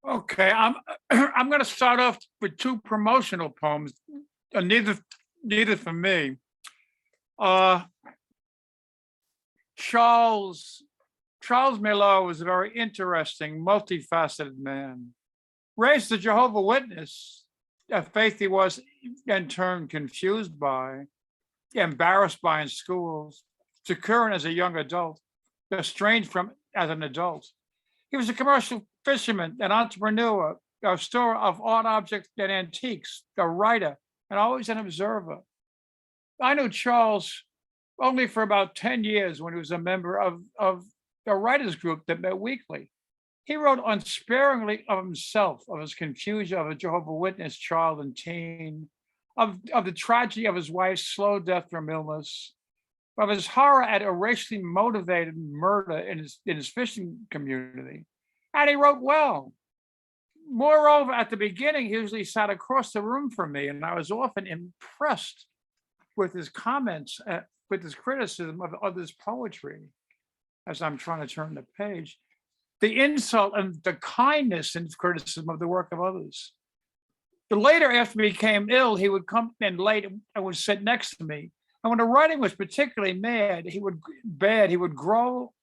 Okay, I'm I'm going to start off with two promotional poems. Neither for me. Uh, Charles Charles Miller was a very interesting, multifaceted man. Raised a Jehovah Witness, a faith he was in turn confused by, embarrassed by in schools, secure as a young adult, estranged from as an adult. He was a commercial fisherman, an entrepreneur, a store of art objects and antiques, a writer, and always an observer. I knew Charles only for about 10 years when he was a member of a writers group that met weekly. He wrote unsparingly of himself, of his confusion of a Jehovah Witness child and teen, of the tragedy of his wife's slow death from illness, of his horror at a racially motivated murder in his fishing community. And he wrote well. Moreover, at the beginning, he usually sat across the room from me, and I was often impressed with his comments, with his criticism of others' poetry as I'm trying to turn the page. The insult and the kindness in his criticism of the work of others. But later, after he became ill, he would come in late and would sit next to me. And when the writing was particularly he would he would growl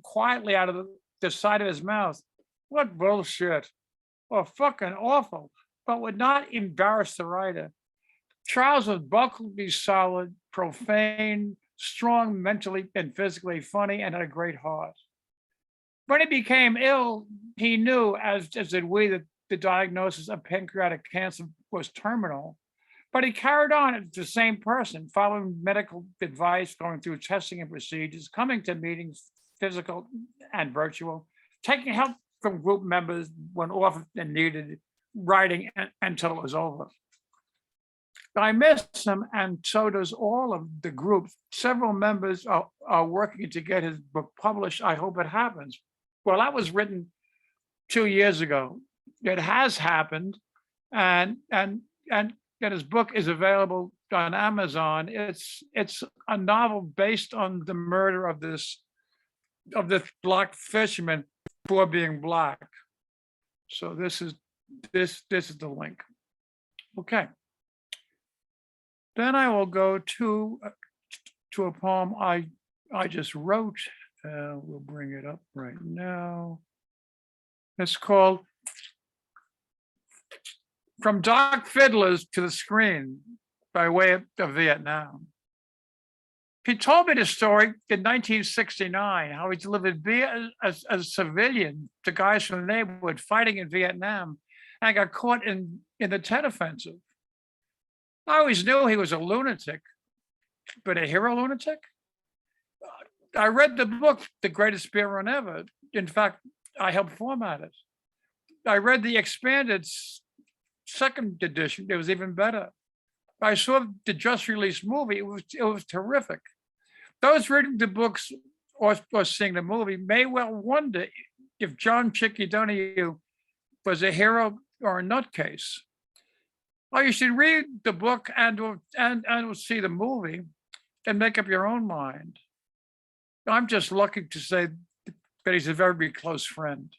quietly out of the side of his mouth. What bullshit. Or fucking awful, but would not embarrass the writer. Charles was buckledy solid, profane, strong mentally and physically, funny, and had a great heart. When he became ill, he knew, as did we, that the diagnosis of pancreatic cancer was terminal. But he carried on as the same person, following medical advice, going through testing and procedures, coming to meetings, physical and virtual, taking help from group members when often needed, writing until it was over. I miss him, and so does all of the group. Several members are working to get his book published. I hope it happens. Well, that was written 2 years ago. It has happened, and his book is available on Amazon. It's a novel based on the murder of this black fisherman for being black. So this is the link. Okay. Then I will go to a poem I just wrote. We'll bring it up right now. It's called From Dark Fiddlers to the Screen by way of Vietnam. He told me the story in 1969, how he delivered beer as a civilian to guys from the neighborhood fighting in Vietnam and got caught in the Tet Offensive. I always knew he was a lunatic, but a hero lunatic? I read the book, The Greatest Beer Run Ever. In fact, I helped format it. I read the expanded second edition. It was even better. I saw the just released movie. It was terrific. Those reading the books or seeing the movie may well wonder if John Chicky Donahue was a hero or a nutcase. Well, you should read the book and see the movie and make up your own mind. I'm just lucky to say that he's a very close friend.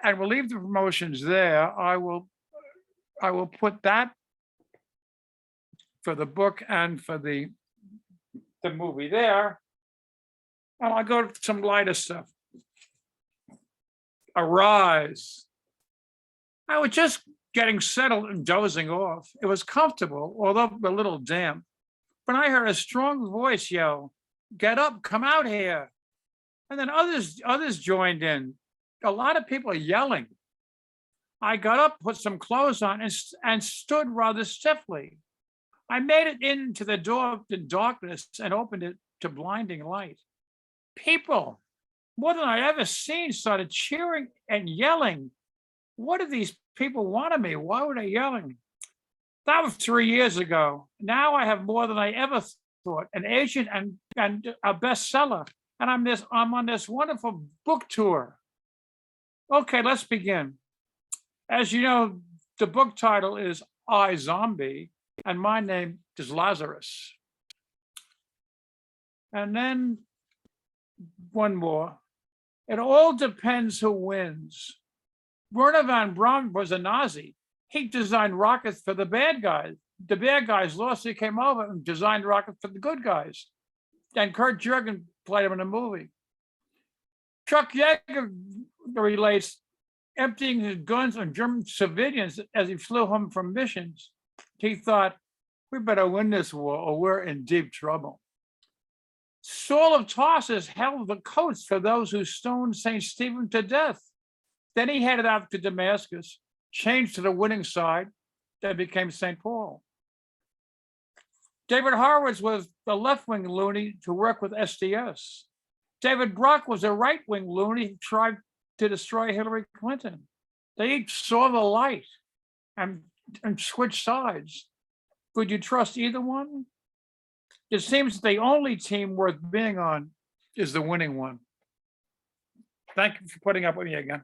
And we'll leave the promotions there. I will put that for the book and for the movie there. And I'll go to some lighter stuff. Arise. I was just getting settled and dozing off. It was comfortable, although a little damp. But I heard a strong voice yell, "Get up, come out here." And then others joined in. A lot of people yelling. I got up, put some clothes on, and stood rather stiffly. I made it into the door in darkness and opened it to blinding light. People, more than I ever seen, started cheering and yelling. What did these people want of me? Why were they yelling? That was 3 years ago. Now I have more than I ever thought, an agent and a bestseller. And I'm on this wonderful book tour. Okay, let's begin. As you know, the book title is I, Zombie, and my name is Lazarus. And then one more. It all depends who wins. Werner von Braun was a Nazi. He designed rockets for the bad guys. The bad guys lost. He came over and designed rockets for the good guys. And Kurt Jurgen played him in a movie. Chuck Yeager relates emptying his guns on German civilians as he flew home from missions. He thought, we better win this war or we're in deep trouble. Saul of Tarsus held the coats for those who stoned St. Stephen to death. Then he headed out to Damascus, changed to the winning side, then became St. Paul. David Horowitz was the left-wing loony to work with SDS. David Brock was a right-wing loony who tried to destroy Hillary Clinton. They each saw the light and switched sides. Would you trust either one? It seems the only team worth being on is the winning one. Thank you for putting up with me again.